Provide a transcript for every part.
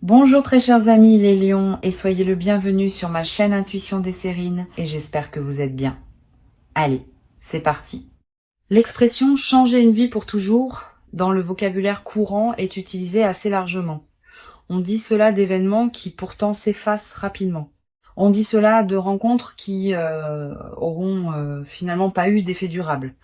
Bonjour très chers amis les lions et soyez le bienvenu sur ma chaîne Intuition des Sérines et j'espère que vous êtes bien. Allez, c'est parti. L'expression changer une vie pour toujours dans le vocabulaire courant est utilisée assez largement. On dit cela d'événements qui pourtant s'effacent rapidement. On dit cela de rencontres qui auront finalement pas eu d'effet durable.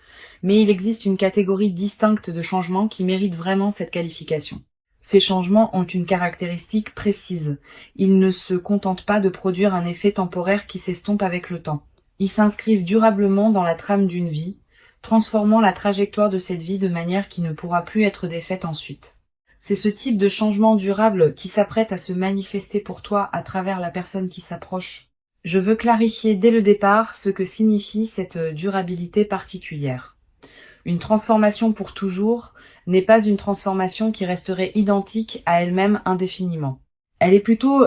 Mais il existe une catégorie distincte de changements qui méritent vraiment cette qualification. Ces changements ont une caractéristique précise. Ils ne se contentent pas de produire un effet temporaire qui s'estompe avec le temps. Ils s'inscrivent durablement dans la trame d'une vie, transformant la trajectoire de cette vie de manière qui ne pourra plus être défaite ensuite. C'est ce type de changement durable qui s'apprête à se manifester pour toi à travers la personne qui s'approche. Je veux clarifier dès le départ ce que signifie cette durabilité particulière. Une transformation pour toujours n'est pas une transformation qui resterait identique à elle-même indéfiniment. Elle est plutôt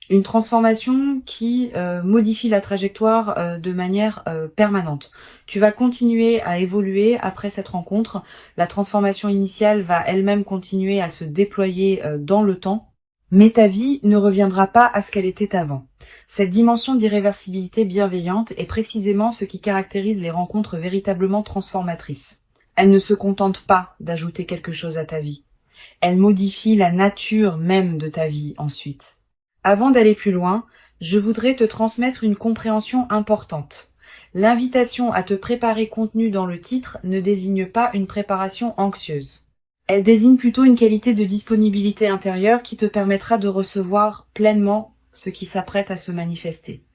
une transformation qui modifie la trajectoire de manière permanente. Tu vas continuer à évoluer après cette rencontre. La transformation initiale va elle-même continuer à se déployer dans le temps, mais ta vie ne reviendra pas à ce qu'elle était avant. Cette dimension d'irréversibilité bienveillante est précisément ce qui caractérise les rencontres véritablement transformatrices. Elle ne se contente pas d'ajouter quelque chose à ta vie. Elle modifie la nature même de ta vie ensuite. Avant d'aller plus loin, je voudrais te transmettre une compréhension importante. L'invitation à te préparer contenue dans le titre ne désigne pas une préparation anxieuse. Elle désigne plutôt une qualité de disponibilité intérieure qui te permettra de recevoir pleinement ce qui s'apprête à se manifester.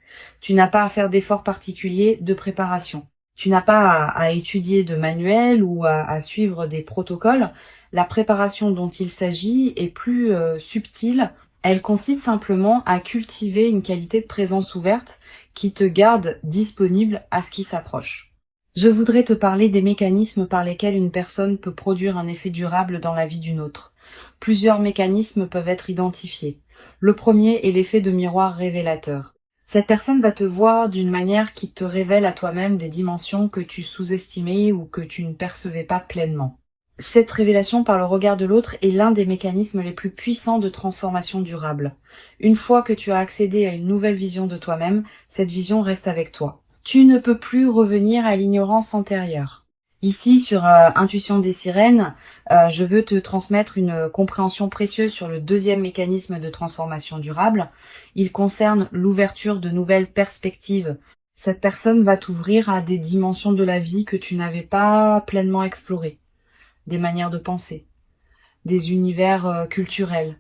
Tu n'as pas à faire d'efforts particuliers de préparation. Tu n'as pas à étudier de manuels ou à suivre des protocoles. La préparation dont il s'agit est plus subtile. Elle consiste simplement à cultiver une qualité de présence ouverte qui te garde disponible à ce qui s'approche. Je voudrais te parler des mécanismes par lesquels une personne peut produire un effet durable dans la vie d'une autre. Plusieurs mécanismes peuvent être identifiés. Le premier est l'effet de miroir révélateur. Cette personne va te voir d'une manière qui te révèle à toi-même des dimensions que tu sous-estimais ou que tu ne percevais pas pleinement. Cette révélation par le regard de l'autre est l'un des mécanismes les plus puissants de transformation durable. Une fois que tu as accédé à une nouvelle vision de toi-même, cette vision reste avec toi. Tu ne peux plus revenir à l'ignorance antérieure. Ici, sur Intuition des Sirènes, je veux te transmettre une compréhension précieuse sur le deuxième mécanisme de transformation durable. Il concerne l'ouverture de nouvelles perspectives. Cette personne va t'ouvrir à des dimensions de la vie que tu n'avais pas pleinement explorées. Des manières de penser, des univers culturels,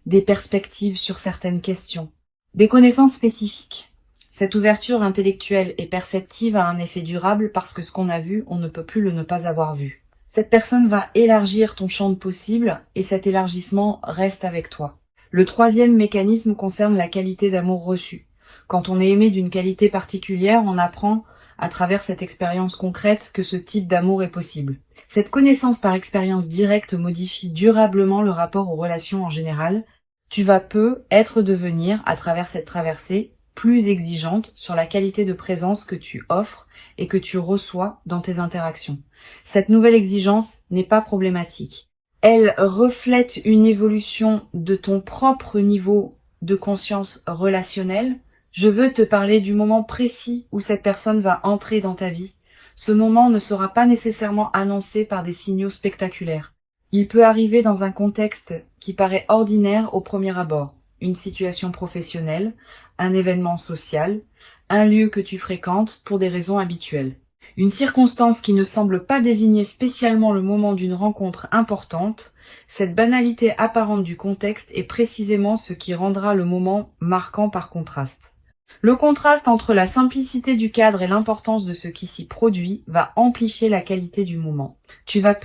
des perspectives sur certaines questions, des connaissances spécifiques. Cette ouverture intellectuelle et perceptive a un effet durable parce que ce qu'on a vu, on ne peut plus le ne pas avoir vu. Cette personne va élargir ton champ de possibles et cet élargissement reste avec toi. Le troisième mécanisme concerne la qualité d'amour reçu. Quand on est aimé d'une qualité particulière, on apprend à travers cette expérience concrète que ce type d'amour est possible. Cette connaissance par expérience directe modifie durablement le rapport aux relations en général. Tu vas devenir, à travers cette traversée, plus exigeante sur la qualité de présence que tu offres et que tu reçois dans tes interactions. Cette nouvelle exigence n'est pas problématique. Elle reflète une évolution de ton propre niveau de conscience relationnelle. Je veux te parler du moment précis où cette personne va entrer dans ta vie. Ce moment ne sera pas nécessairement annoncé par des signaux spectaculaires. Il peut arriver dans un contexte qui paraît ordinaire au premier abord. Une situation professionnelle, un événement social, un lieu que tu fréquentes pour des raisons habituelles. Une circonstance qui ne semble pas désigner spécialement le moment d'une rencontre importante, cette banalité apparente du contexte est précisément ce qui rendra le moment marquant par contraste. Le contraste entre la simplicité du cadre et l'importance de ce qui s'y produit va amplifier la qualité du moment. Tu vas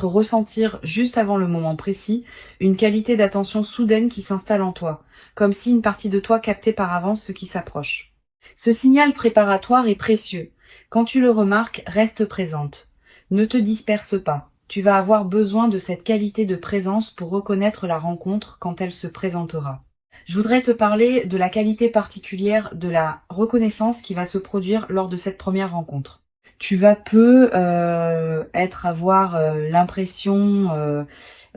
ressentir juste avant le moment précis une qualité d'attention soudaine qui s'installe en toi, comme si une partie de toi captait par avance ce qui s'approche. Ce signal préparatoire est précieux. Quand tu le remarques, reste présente. Ne te disperse pas. Tu vas avoir besoin de cette qualité de présence pour reconnaître la rencontre quand elle se présentera. Je voudrais te parler de la qualité particulière de la reconnaissance qui va se produire lors de cette première rencontre. Tu vas peu avoir l'impression,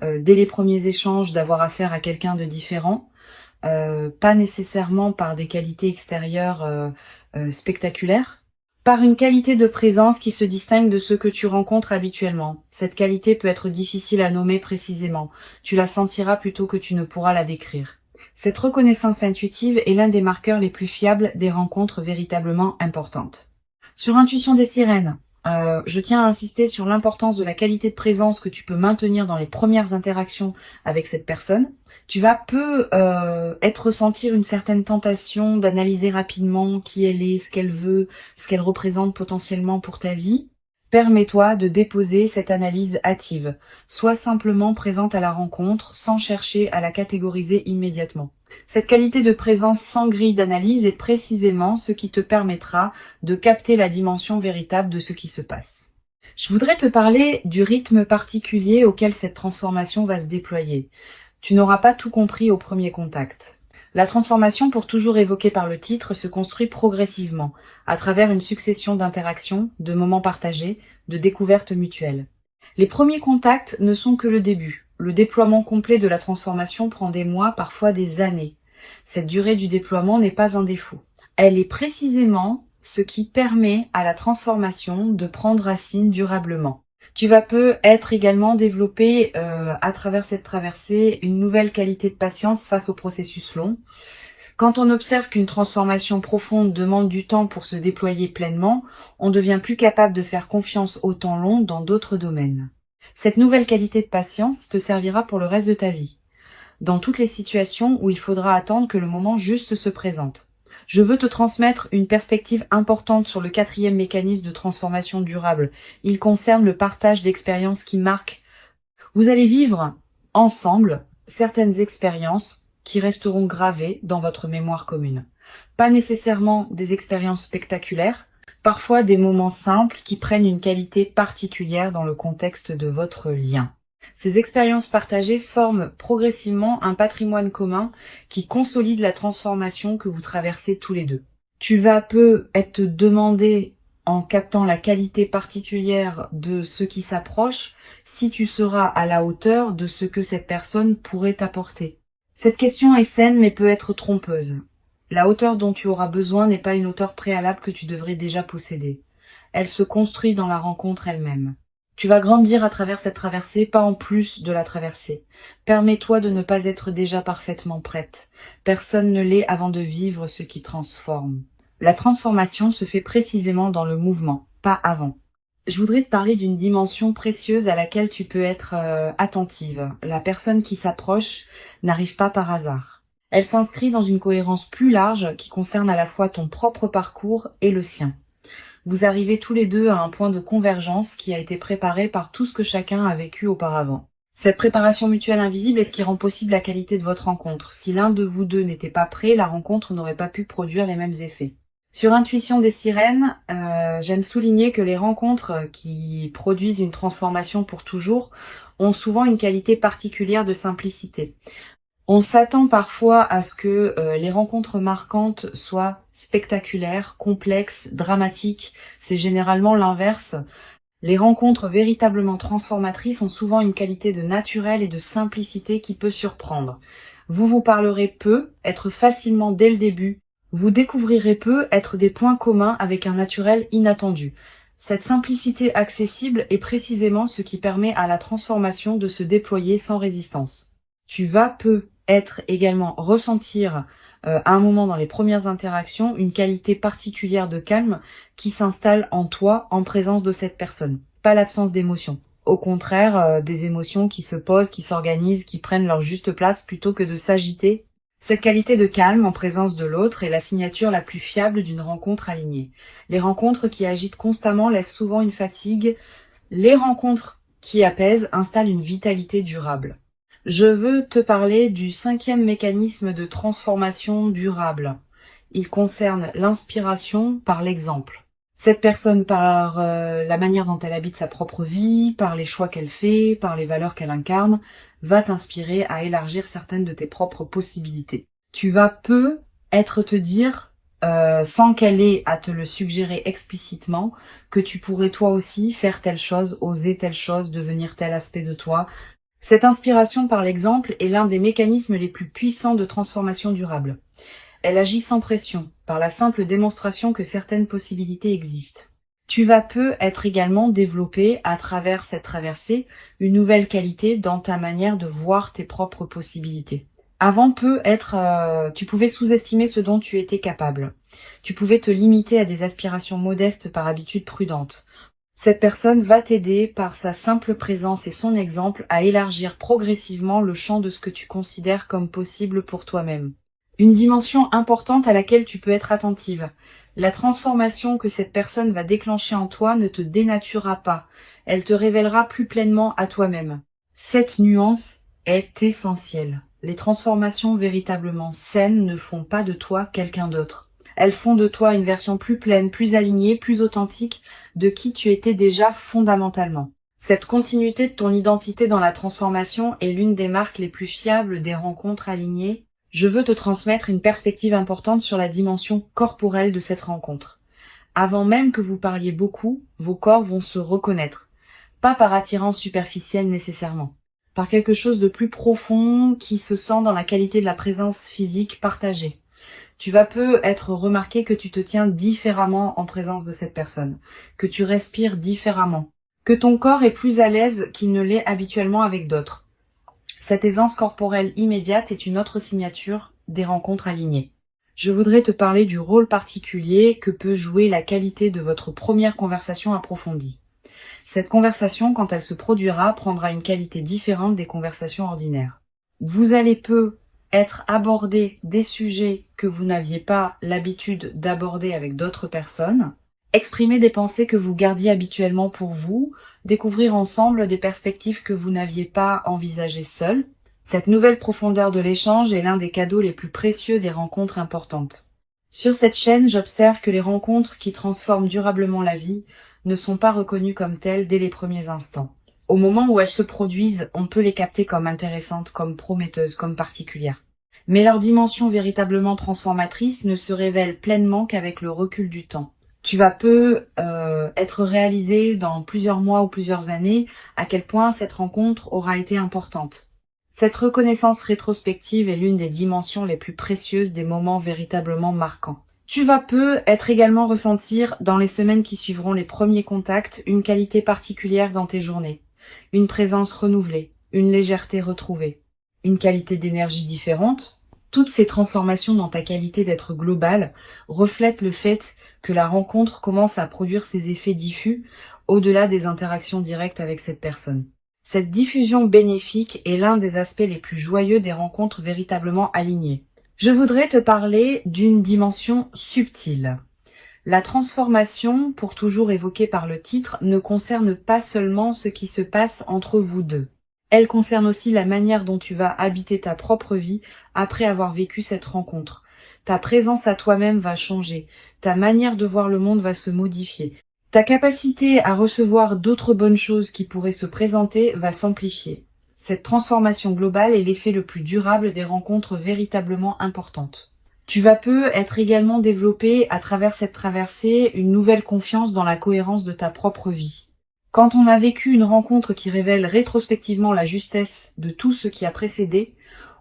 dès les premiers échanges, d'avoir affaire à quelqu'un de différent, pas nécessairement par des qualités extérieures spectaculaires, par une qualité de présence qui se distingue de ceux que tu rencontres habituellement. Cette qualité peut être difficile à nommer précisément. Tu la sentiras plutôt que tu ne pourras la décrire. Cette reconnaissance intuitive est l'un des marqueurs les plus fiables des rencontres véritablement importantes. Sur Intuition des sirènes, je tiens à insister sur l'importance de la qualité de présence que tu peux maintenir dans les premières interactions avec cette personne. Tu vas peu ressentir une certaine tentation d'analyser rapidement qui elle est, ce qu'elle veut, ce qu'elle représente potentiellement pour ta vie. Permets-toi de déposer cette analyse hâtive. Sois simplement présente à la rencontre sans chercher à la catégoriser immédiatement. Cette qualité de présence sans grille d'analyse est précisément ce qui te permettra de capter la dimension véritable de ce qui se passe. Je voudrais te parler du rythme particulier auquel cette transformation va se déployer. Tu n'auras pas tout compris au premier contact. La transformation, pour toujours évoquée par le titre, se construit progressivement, à travers une succession d'interactions, de moments partagés, de découvertes mutuelles. Les premiers contacts ne sont que le début. Le déploiement complet de la transformation prend des mois, parfois des années. Cette durée du déploiement n'est pas un défaut. Elle est précisément ce qui permet à la transformation de prendre racine durablement. Tu vas peut-être également développer à travers cette traversée une nouvelle qualité de patience face au processus long. Quand on observe qu'une transformation profonde demande du temps pour se déployer pleinement, on devient plus capable de faire confiance au temps long dans d'autres domaines. Cette nouvelle qualité de patience te servira pour le reste de ta vie, dans toutes les situations où il faudra attendre que le moment juste se présente. Je veux te transmettre une perspective importante sur le 4e mécanisme de transformation durable. Il concerne le partage d'expériences qui marquent. Vous allez vivre ensemble certaines expériences qui resteront gravées dans votre mémoire commune. Pas nécessairement des expériences spectaculaires, parfois des moments simples qui prennent une qualité particulière dans le contexte de votre lien. Ces expériences partagées forment progressivement un patrimoine commun qui consolide la transformation que vous traversez tous les deux. Tu vas être demandé, en captant la qualité particulière de ce qui s'approche, si tu seras à la hauteur de ce que cette personne pourrait t'apporter. Cette question est saine mais peut être trompeuse. La hauteur dont tu auras besoin n'est pas une hauteur préalable que tu devrais déjà posséder. Elle se construit dans la rencontre elle-même. Tu vas grandir à travers cette traversée, pas en plus de la traversée. Permets-toi de ne pas être déjà parfaitement prête. Personne ne l'est avant de vivre ce qui transforme. La transformation se fait précisément dans le mouvement, pas avant. Je voudrais te parler d'une dimension précieuse à laquelle tu peux être attentive. La personne qui s'approche n'arrive pas par hasard. Elle s'inscrit dans une cohérence plus large qui concerne à la fois ton propre parcours et le sien. Vous arrivez tous les deux à un point de convergence qui a été préparé par tout ce que chacun a vécu auparavant. Cette préparation mutuelle invisible est ce qui rend possible la qualité de votre rencontre. Si l'un de vous deux n'était pas prêt, la rencontre n'aurait pas pu produire les mêmes effets. Sur Intuition des sirènes, j'aime souligner que les rencontres qui produisent une transformation pour toujours ont souvent une qualité particulière de simplicité. On s'attend parfois à ce que les rencontres marquantes soient spectaculaires, complexes, dramatiques. C'est généralement l'inverse. Les rencontres véritablement transformatrices ont souvent une qualité de naturel et de simplicité qui peut surprendre. Vous vous parlerez peu, être facilement dès le début. Vous découvrirez peu, être des points communs avec un naturel inattendu. Cette simplicité accessible est précisément ce qui permet à la transformation de se déployer sans résistance. Tu vas peu être également ressentir à un moment dans les premières interactions une qualité particulière de calme qui s'installe en toi en présence de cette personne. Pas l'absence d'émotions. Au contraire, des émotions qui se posent, qui s'organisent, qui prennent leur juste place plutôt que de s'agiter. Cette qualité de calme en présence de l'autre est la signature la plus fiable d'une rencontre alignée. Les rencontres qui agitent constamment laissent souvent une fatigue. Les rencontres qui apaisent installent une vitalité durable. Je veux te parler du 5e mécanisme de transformation durable. Il concerne l'inspiration par l'exemple. Cette personne, par la manière dont elle habite sa propre vie, par les choix qu'elle fait, par les valeurs qu'elle incarne, va t'inspirer à élargir certaines de tes propres possibilités. Tu vas te dire sans qu'elle ait à te le suggérer explicitement, que tu pourrais toi aussi faire telle chose, oser telle chose, devenir tel aspect de toi. Cette inspiration par l'exemple est l'un des mécanismes les plus puissants de transformation durable. Elle agit sans pression, par la simple démonstration que certaines possibilités existent. Tu vas peu être également développé à travers cette traversée une nouvelle qualité dans ta manière de voir tes propres possibilités. Avant tu pouvais sous-estimer ce dont tu étais capable. Tu pouvais te limiter à des aspirations modestes par habitude prudente. Cette personne va t'aider par sa simple présence et son exemple à élargir progressivement le champ de ce que tu considères comme possible pour toi-même. Une dimension importante à laquelle tu peux être attentive. La transformation que cette personne va déclencher en toi ne te dénaturera pas. Elle te révélera plus pleinement à toi-même. Cette nuance est essentielle. Les transformations véritablement saines ne font pas de toi quelqu'un d'autre. Elles font de toi une version plus pleine, plus alignée, plus authentique de qui tu étais déjà fondamentalement. Cette continuité de ton identité dans la transformation est l'une des marques les plus fiables des rencontres alignées. Je veux te transmettre une perspective importante sur la dimension corporelle de cette rencontre. Avant même que vous parliez beaucoup, vos corps vont se reconnaître. Pas par attirance superficielle nécessairement. Par quelque chose de plus profond qui se sent dans la qualité de la présence physique partagée. Tu vas peu être remarqué que tu te tiens différemment en présence de cette personne, que tu respires différemment, que ton corps est plus à l'aise qu'il ne l'est habituellement avec d'autres. Cette aisance corporelle immédiate est une autre signature des rencontres alignées. Je voudrais te parler du rôle particulier que peut jouer la qualité de votre première conversation approfondie. Cette conversation, quand elle se produira, prendra une qualité différente des conversations ordinaires. Vous allez peu être abordé des sujets que vous n'aviez pas l'habitude d'aborder avec d'autres personnes, exprimer des pensées que vous gardiez habituellement pour vous, découvrir ensemble des perspectives que vous n'aviez pas envisagées seul. Cette nouvelle profondeur de l'échange est l'un des cadeaux les plus précieux des rencontres importantes. Sur cette chaîne, j'observe que les rencontres qui transforment durablement la vie ne sont pas reconnues comme telles dès les premiers instants. Au moment où elles se produisent, on peut les capter comme intéressantes, comme prometteuses, comme particulières. Mais leur dimension véritablement transformatrice ne se révèle pleinement qu'avec le recul du temps. Tu vas peu être réalisé dans plusieurs mois ou plusieurs années à quel point cette rencontre aura été importante. Cette reconnaissance rétrospective est l'une des dimensions les plus précieuses des moments véritablement marquants. Tu vas peu être également ressentir dans les semaines qui suivront les premiers contacts une qualité particulière dans tes journées, une présence renouvelée, une légèreté retrouvée, une qualité d'énergie différente. Toutes ces transformations dans ta qualité d'être globale reflètent le fait que la rencontre commence à produire ses effets diffus au-delà des interactions directes avec cette personne. Cette diffusion bénéfique est l'un des aspects les plus joyeux des rencontres véritablement alignées. Je voudrais te parler d'une dimension subtile. La transformation, pour toujours évoquée par le titre, ne concerne pas seulement ce qui se passe entre vous deux. Elle concerne aussi la manière dont tu vas habiter ta propre vie après avoir vécu cette rencontre. Ta présence à toi-même va changer, ta manière de voir le monde va se modifier. Ta capacité à recevoir d'autres bonnes choses qui pourraient se présenter va s'amplifier. Cette transformation globale est l'effet le plus durable des rencontres véritablement importantes. Tu vas peu être également développé à travers cette traversée une nouvelle confiance dans la cohérence de ta propre vie. Quand on a vécu une rencontre qui révèle rétrospectivement la justesse de tout ce qui a précédé,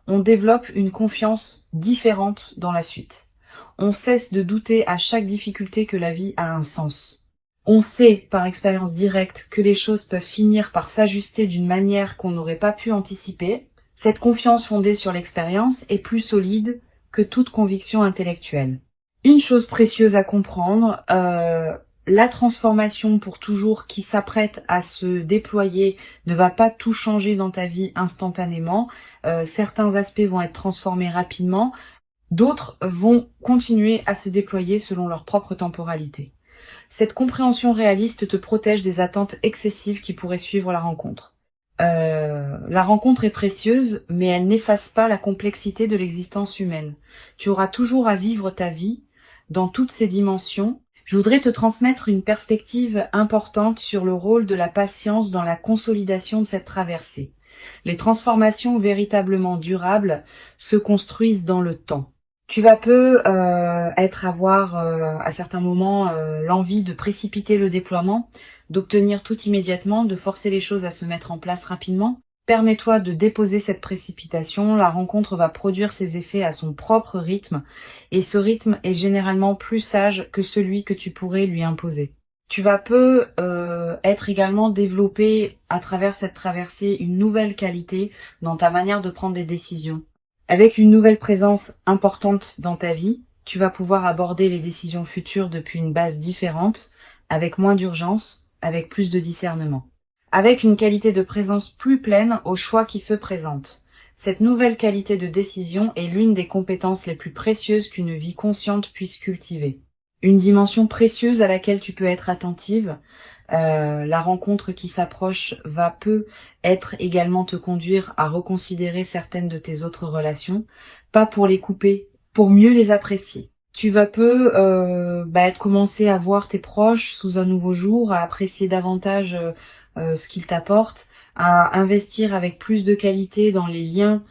on développe une confiance différente dans la suite. On cesse de douter à chaque difficulté que la vie a un sens. On sait, par expérience directe, que les choses peuvent finir par s'ajuster d'une manière qu'on n'aurait pas pu anticiper. Cette confiance fondée sur l'expérience est plus solide que toute conviction intellectuelle. Une chose précieuse à comprendre, la transformation pour toujours qui s'apprête à se déployer ne va pas tout changer dans ta vie instantanément. Certains aspects vont être transformés rapidement, d'autres vont continuer à se déployer selon leur propre temporalité. Cette compréhension réaliste te protège des attentes excessives qui pourraient suivre la rencontre. La rencontre est précieuse, mais elle n'efface pas la complexité de l'existence humaine. Tu auras toujours à vivre ta vie dans toutes ses dimensions. Je voudrais te transmettre une perspective importante sur le rôle de la patience dans la consolidation de cette traversée. Les transformations véritablement durables se construisent dans le temps. Tu vas peu avoir à certains moments l'envie de précipiter le déploiement, d'obtenir tout immédiatement, de forcer les choses à se mettre en place rapidement. Permets-toi de déposer cette précipitation, la rencontre va produire ses effets à son propre rythme, et ce rythme est généralement plus sage que celui que tu pourrais lui imposer. Tu vas peu être également développé à travers cette traversée une nouvelle qualité dans ta manière de prendre des décisions. Avec une nouvelle présence importante dans ta vie, tu vas pouvoir aborder les décisions futures depuis une base différente, avec moins d'urgence, avec plus de discernement. Avec une qualité de présence plus pleine aux choix qui se présentent. Cette nouvelle qualité de décision est l'une des compétences les plus précieuses qu'une vie consciente puisse cultiver. Une dimension précieuse à laquelle tu peux être attentive. La rencontre qui s'approche va peu être également te conduire à reconsidérer certaines de tes autres relations, pas pour les couper, pour mieux les apprécier. Tu vas peu commencer à voir tes proches sous un nouveau jour, à apprécier davantage ce qu'ils t'apportent, à investir avec plus de qualité dans les liens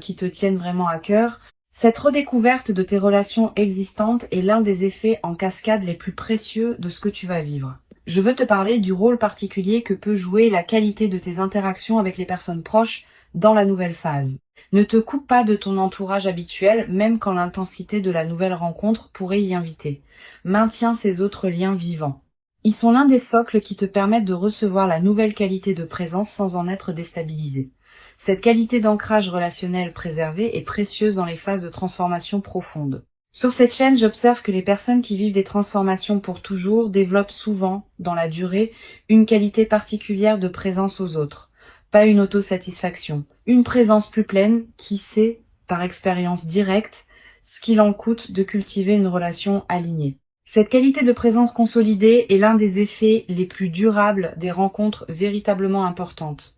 qui te tiennent vraiment à cœur. Cette redécouverte de tes relations existantes est l'un des effets en cascade les plus précieux de ce que tu vas vivre. Je veux te parler du rôle particulier que peut jouer la qualité de tes interactions avec les personnes proches dans la nouvelle phase. Ne te coupe pas de ton entourage habituel, même quand l'intensité de la nouvelle rencontre pourrait y inviter. Maintiens ces autres liens vivants. Ils sont l'un des socles qui te permettent de recevoir la nouvelle qualité de présence sans en être déstabilisé. Cette qualité d'ancrage relationnel préservé est précieuse dans les phases de transformation profonde. Sur cette chaîne, j'observe que les personnes qui vivent des transformations pour toujours développent souvent, dans la durée, une qualité particulière de présence aux autres. Pas une autosatisfaction. Une présence plus pleine qui sait, par expérience directe, ce qu'il en coûte de cultiver une relation alignée. Cette qualité de présence consolidée est l'un des effets les plus durables des rencontres véritablement importantes.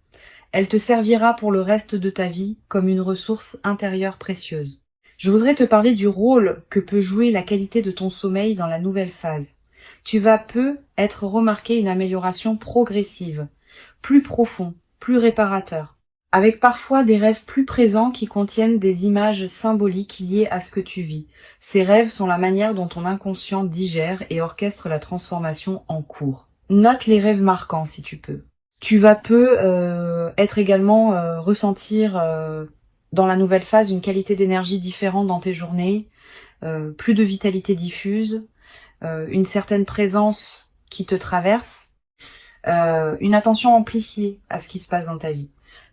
Elle te servira pour le reste de ta vie comme une ressource intérieure précieuse. Je voudrais te parler du rôle que peut jouer la qualité de ton sommeil dans la nouvelle phase. Tu vas peu être remarqué une amélioration progressive, plus profond, plus réparateur, avec parfois des rêves plus présents qui contiennent des images symboliques liées à ce que tu vis. Ces rêves sont la manière dont ton inconscient digère et orchestre la transformation en cours. Note les rêves marquants si tu peux. Tu vas peu être également ressentir dans la nouvelle phase une qualité d'énergie différente dans tes journées, plus de vitalité diffuse, une certaine présence qui te traverse, une attention amplifiée à ce qui se passe dans ta vie.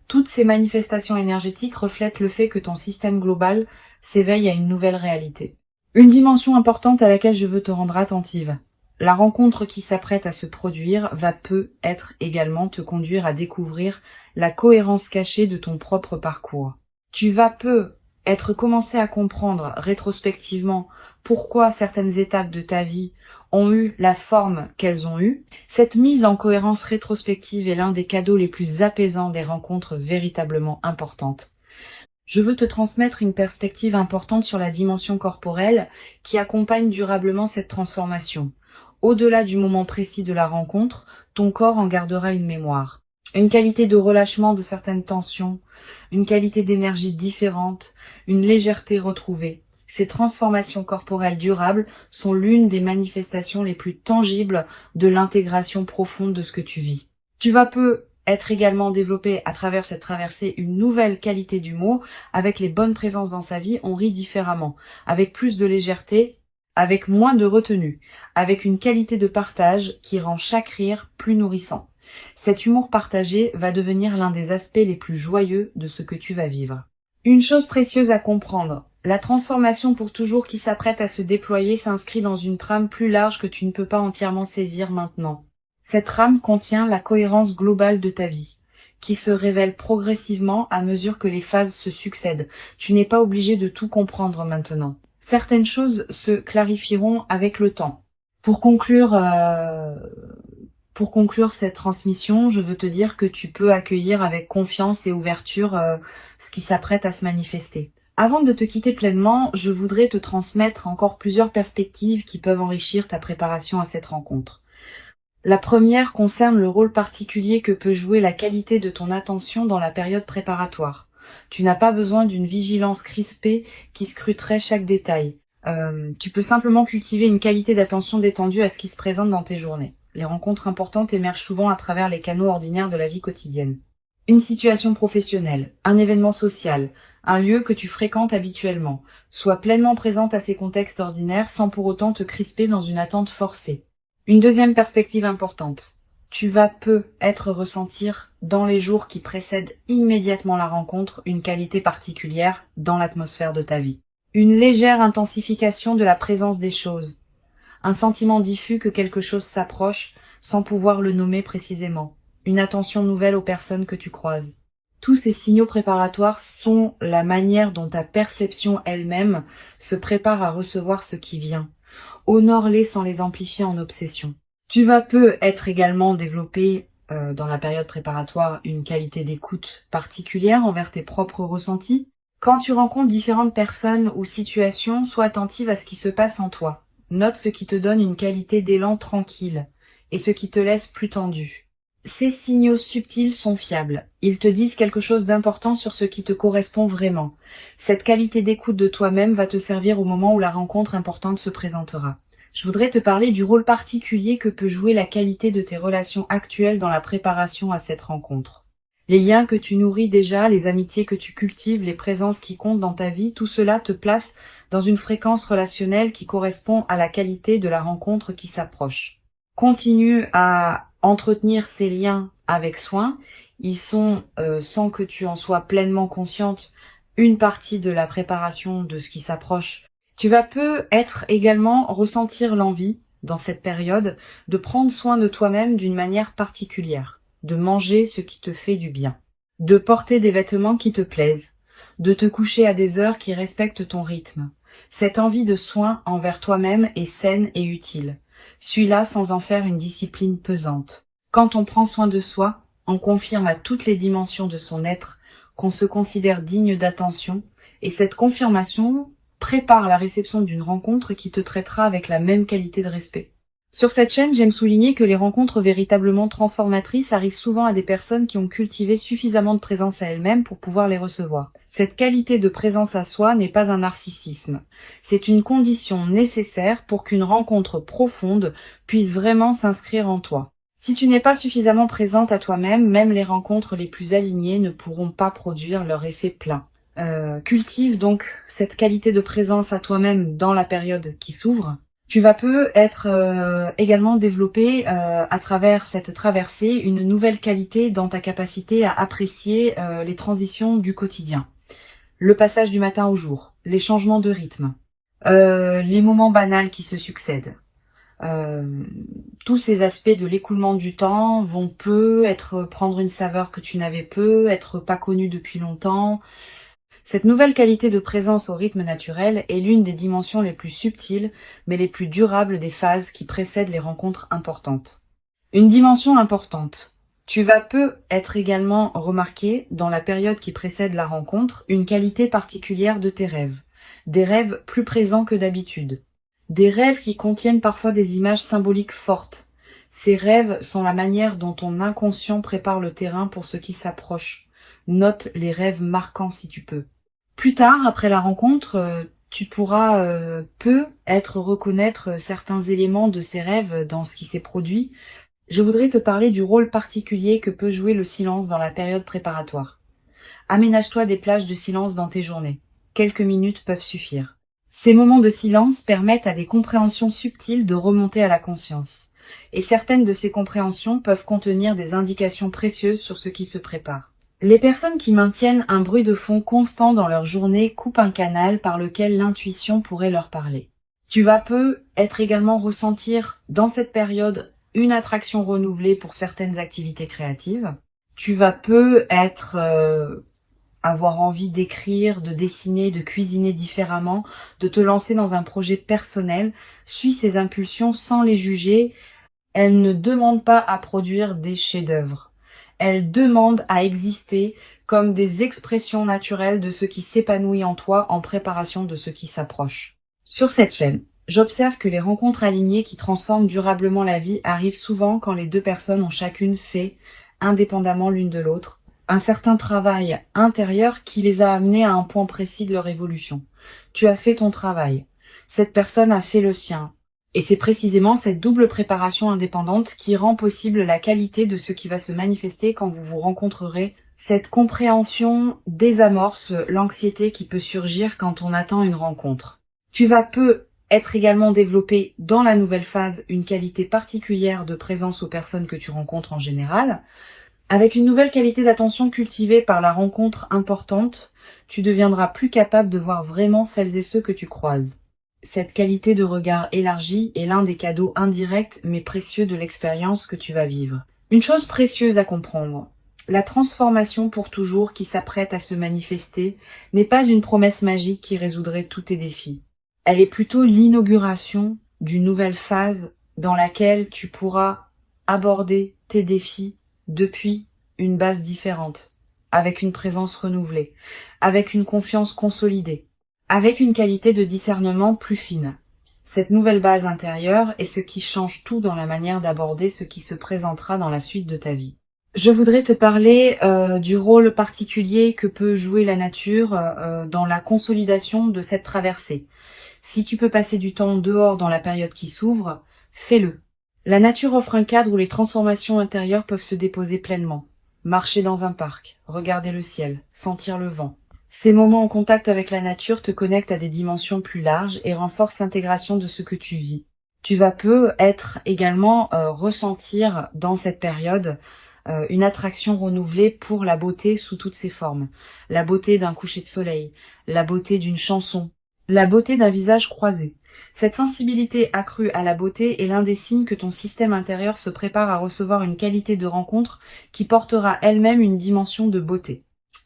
Toutes ces manifestations énergétiques reflètent le fait que ton système global s'éveille à une nouvelle réalité. Une dimension importante à laquelle je veux te rendre attentive. La rencontre qui s'apprête à se produire va peu être également te conduire à découvrir la cohérence cachée de ton propre parcours. Tu vas peu être commencé à comprendre rétrospectivement pourquoi certaines étapes de ta vie ont eu la forme qu'elles ont eue. Cette mise en cohérence rétrospective est l'un des cadeaux les plus apaisants des rencontres véritablement importantes. Je veux te transmettre une perspective importante sur la dimension corporelle qui accompagne durablement cette transformation. Au-delà du moment précis de la rencontre, ton corps en gardera une mémoire. Une qualité de relâchement de certaines tensions, une qualité d'énergie différente, une légèreté retrouvée. Ces transformations corporelles durables sont l'une des manifestations les plus tangibles de l'intégration profonde de ce que tu vis. Tu vas peu être également développé à travers cette traversée une nouvelle qualité d'humour. Avec les bonnes présences dans sa vie, on rit différemment, avec plus de légèreté, avec moins de retenue, avec une qualité de partage qui rend chaque rire plus nourrissant. Cet humour partagé va devenir l'un des aspects les plus joyeux de ce que tu vas vivre. Une chose précieuse à comprendre, la transformation pour toujours qui s'apprête à se déployer s'inscrit dans une trame plus large que tu ne peux pas entièrement saisir maintenant. Cette trame contient la cohérence globale de ta vie, qui se révèle progressivement à mesure que les phases se succèdent. Tu n'es pas obligé de tout comprendre maintenant. Certaines choses se clarifieront avec le temps. Pour conclure cette transmission, je veux te dire que tu peux accueillir avec confiance et ouverture ce qui s'apprête à se manifester. Avant de te quitter pleinement, je voudrais te transmettre encore plusieurs perspectives qui peuvent enrichir ta préparation à cette rencontre. La première concerne le rôle particulier que peut jouer la qualité de ton attention dans la période préparatoire. Tu n'as pas besoin d'une vigilance crispée qui scruterait chaque détail. Tu peux simplement cultiver une qualité d'attention détendue à ce qui se présente dans tes journées. Les rencontres importantes émergent souvent à travers les canaux ordinaires de la vie quotidienne. Une situation professionnelle, un événement social, un lieu que tu fréquentes habituellement. Sois pleinement présente à ces contextes ordinaires sans pour autant te crisper dans une attente forcée. Une deuxième perspective importante. Tu vas peut-être ressentir dans les jours qui précèdent immédiatement la rencontre une qualité particulière dans l'atmosphère de ta vie. Une légère intensification de la présence des choses. Un sentiment diffus que quelque chose s'approche sans pouvoir le nommer précisément. Une attention nouvelle aux personnes que tu croises. Tous ces signaux préparatoires sont la manière dont ta perception elle-même se prépare à recevoir ce qui vient. Honore-les sans les amplifier en obsession. Tu vas peut-être également développer dans la période préparatoire une qualité d'écoute particulière envers tes propres ressentis. Quand tu rencontres différentes personnes ou situations, sois attentive à ce qui se passe en toi. Note ce qui te donne une qualité d'élan tranquille et ce qui te laisse plus tendu. Ces signaux subtils sont fiables. Ils te disent quelque chose d'important sur ce qui te correspond vraiment. Cette qualité d'écoute de toi-même va te servir au moment où la rencontre importante se présentera. Je voudrais te parler du rôle particulier que peut jouer la qualité de tes relations actuelles dans la préparation à cette rencontre. Les liens que tu nourris déjà, les amitiés que tu cultives, les présences qui comptent dans ta vie, tout cela te place dans une fréquence relationnelle qui correspond à la qualité de la rencontre qui s'approche. Continue à entretenir ces liens avec soin. Ils sont, sans que tu en sois pleinement consciente, une partie de la préparation de ce qui s'approche. Tu vas peut-être également ressentir l'envie, dans cette période, de prendre soin de toi-même d'une manière particulière, de manger ce qui te fait du bien, de porter des vêtements qui te plaisent, de te coucher à des heures qui respectent ton rythme. Cette envie de soin envers toi-même est saine et utile. Suis-la sans en faire une discipline pesante. Quand on prend soin de soi, on confirme à toutes les dimensions de son être qu'on se considère digne d'attention, et cette confirmation prépare la réception d'une rencontre qui te traitera avec la même qualité de respect. Sur cette chaîne, j'aime souligner que les rencontres véritablement transformatrices arrivent souvent à des personnes qui ont cultivé suffisamment de présence à elles-mêmes pour pouvoir les recevoir. Cette qualité de présence à soi n'est pas un narcissisme. C'est une condition nécessaire pour qu'une rencontre profonde puisse vraiment s'inscrire en toi. Si tu n'es pas suffisamment présente à toi-même, même les rencontres les plus alignées ne pourront pas produire leur effet plein. Cultive donc cette qualité de présence à toi-même dans la période qui s'ouvre. Tu vas peut-être également développer à travers cette traversée une nouvelle qualité dans ta capacité à apprécier les transitions du quotidien. Le passage du matin au jour, les changements de rythme, les moments banals qui se succèdent. Tous ces aspects de l'écoulement du temps vont prendre une saveur que tu n'avais être pas connue depuis longtemps. Cette nouvelle qualité de présence au rythme naturel est l'une des dimensions les plus subtiles, mais les plus durables des phases qui précèdent les rencontres importantes. Une dimension importante. Tu vas peut-être également remarquer, dans la période qui précède la rencontre, une qualité particulière de tes rêves. Des rêves plus présents que d'habitude. Des rêves qui contiennent parfois des images symboliques fortes. Ces rêves sont la manière dont ton inconscient prépare le terrain pour ce qui s'approche. Note les rêves marquants si tu peux. Plus tard, après la rencontre, tu pourras peut-être reconnaître certains éléments de ces rêves dans ce qui s'est produit. Je voudrais te parler du rôle particulier que peut jouer le silence dans la période préparatoire. Aménage-toi des plages de silence dans tes journées. Quelques minutes peuvent suffire. Ces moments de silence permettent à des compréhensions subtiles de remonter à la conscience. Et certaines de ces compréhensions peuvent contenir des indications précieuses sur ce qui se prépare. Les personnes qui maintiennent un bruit de fond constant dans leur journée coupent un canal par lequel l'intuition pourrait leur parler. Tu vas peut-être également ressentir dans cette période une attraction renouvelée pour certaines activités créatives. Tu vas peut-être avoir envie d'écrire, de dessiner, de cuisiner différemment, de te lancer dans un projet personnel. Suis ces impulsions sans les juger. Elles ne demandent pas à produire des chefs-d'œuvre. Elles demandent à exister comme des expressions naturelles de ce qui s'épanouit en toi en préparation de ce qui s'approche. Sur cette chaîne, j'observe que les rencontres alignées qui transforment durablement la vie arrivent souvent quand les deux personnes ont chacune fait, indépendamment l'une de l'autre, un certain travail intérieur qui les a amenés à un point précis de leur évolution. Tu as fait ton travail. Cette personne a fait le sien. Et c'est précisément cette double préparation indépendante qui rend possible la qualité de ce qui va se manifester quand vous vous rencontrerez. Cette compréhension désamorce l'anxiété qui peut surgir quand on attend une rencontre. Tu vas peu être également développé dans la nouvelle phase une qualité particulière de présence aux personnes que tu rencontres en général. Avec une nouvelle qualité d'attention cultivée par la rencontre importante, tu deviendras plus capable de voir vraiment celles et ceux que tu croises. Cette qualité de regard élargi est l'un des cadeaux indirects mais précieux de l'expérience que tu vas vivre. Une chose précieuse à comprendre. La transformation pour toujours qui s'apprête à se manifester n'est pas une promesse magique qui résoudrait tous tes défis. Elle est plutôt l'inauguration d'une nouvelle phase dans laquelle tu pourras aborder tes défis depuis une base différente, avec une présence renouvelée, avec une confiance consolidée, avec une qualité de discernement plus fine. Cette nouvelle base intérieure est ce qui change tout dans la manière d'aborder ce qui se présentera dans la suite de ta vie. Je voudrais te parler du rôle particulier que peut jouer la nature dans la consolidation de cette traversée. Si tu peux passer du temps dehors dans la période qui s'ouvre, fais-le. La nature offre un cadre où les transformations intérieures peuvent se déposer pleinement. Marcher dans un parc, regarder le ciel, sentir le vent. Ces moments en contact avec la nature te connectent à des dimensions plus larges et renforcent l'intégration de ce que tu vis. Tu vas être également ressentir dans cette période une attraction renouvelée pour la beauté sous toutes ses formes. La beauté d'un coucher de soleil, la beauté d'une chanson, la beauté d'un visage croisé. Cette sensibilité accrue à la beauté est l'un des signes que ton système intérieur se prépare à recevoir une qualité de rencontre qui portera elle-même une dimension de beauté.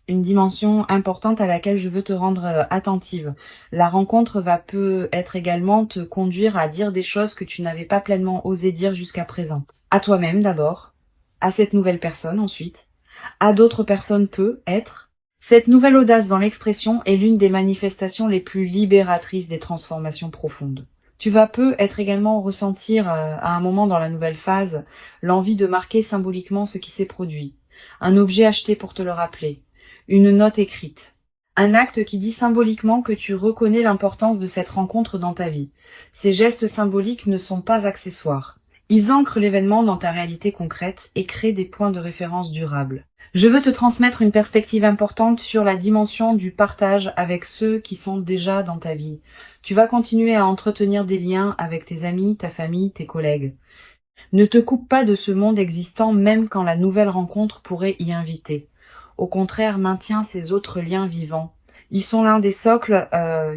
Une dimension importante à laquelle je veux te rendre attentive. La rencontre va peut-être également te conduire à dire des choses que tu n'avais pas pleinement osé dire jusqu'à présent. À toi-même d'abord, à cette nouvelle personne ensuite, à d'autres personnes peut-être. Cette nouvelle audace dans l'expression est l'une des manifestations les plus libératrices des transformations profondes. Tu vas être également ressentir à un moment dans la nouvelle phase l'envie de marquer symboliquement ce qui s'est produit. Un objet acheté pour te le rappeler. Une note écrite. Un acte qui dit symboliquement que tu reconnais l'importance de cette rencontre dans ta vie. Ces gestes symboliques ne sont pas accessoires. Ils ancrent l'événement dans ta réalité concrète et créent des points de référence durables. Je veux te transmettre une perspective importante sur la dimension du partage avec ceux qui sont déjà dans ta vie. Tu vas continuer à entretenir des liens avec tes amis, ta famille, tes collègues. Ne te coupe pas de ce monde existant même quand la nouvelle rencontre pourrait y inviter. Au contraire, maintiens ces autres liens vivants. Ils sont l'un des socles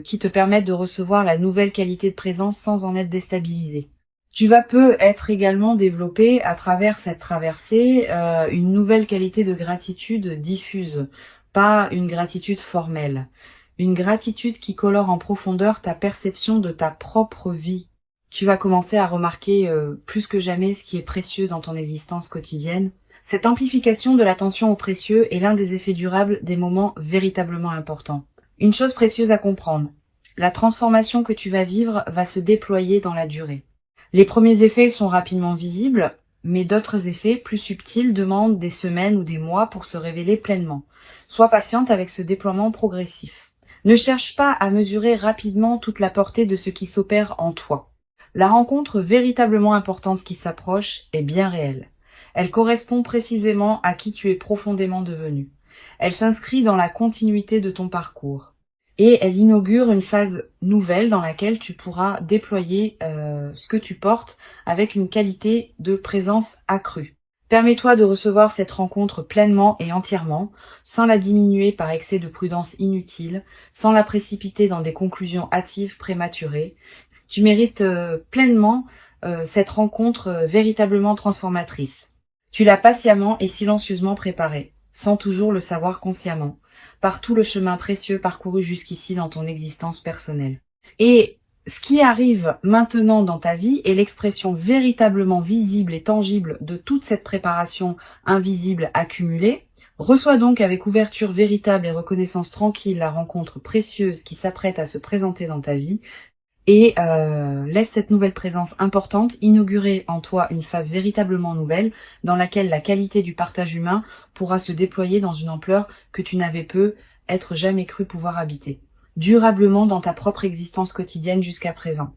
qui te permettent de recevoir la nouvelle qualité de présence sans en être déstabilisé. Tu vas être également développé à travers cette traversée une nouvelle qualité de gratitude diffuse, pas une gratitude formelle. Une gratitude qui colore en profondeur ta perception de ta propre vie. Tu vas commencer à remarquer plus que jamais ce qui est précieux dans ton existence quotidienne. Cette amplification de l'attention au précieux est l'un des effets durables des moments véritablement importants. Une chose précieuse à comprendre, la transformation que tu vas vivre va se déployer dans la durée. Les premiers effets sont rapidement visibles, mais d'autres effets plus subtils demandent des semaines ou des mois pour se révéler pleinement. Sois patiente avec ce déploiement progressif. Ne cherche pas à mesurer rapidement toute la portée de ce qui s'opère en toi. La rencontre véritablement importante qui s'approche est bien réelle. Elle correspond précisément à qui tu es profondément devenu. Elle s'inscrit dans la continuité de ton parcours. Et elle inaugure une phase nouvelle dans laquelle tu pourras déployer ce que tu portes avec une qualité de présence accrue. Permets-toi de recevoir cette rencontre pleinement et entièrement, sans la diminuer par excès de prudence inutile, sans la précipiter dans des conclusions hâtives prématurées. Tu mérites pleinement cette rencontre véritablement transformatrice. Tu l'as patiemment et silencieusement préparée, sans toujours le savoir consciemment, par tout le chemin précieux parcouru jusqu'ici dans ton existence personnelle. Et ce qui arrive maintenant dans ta vie est l'expression véritablement visible et tangible de toute cette préparation invisible accumulée. Reçois donc avec ouverture véritable et reconnaissance tranquille la rencontre précieuse qui s'apprête à se présenter dans ta vie. et laisse cette nouvelle présence importante inaugurer en toi une phase véritablement nouvelle dans laquelle la qualité du partage humain pourra se déployer dans une ampleur que tu n'avais peut-être jamais cru pouvoir habiter, durablement dans ta propre existence quotidienne jusqu'à présent.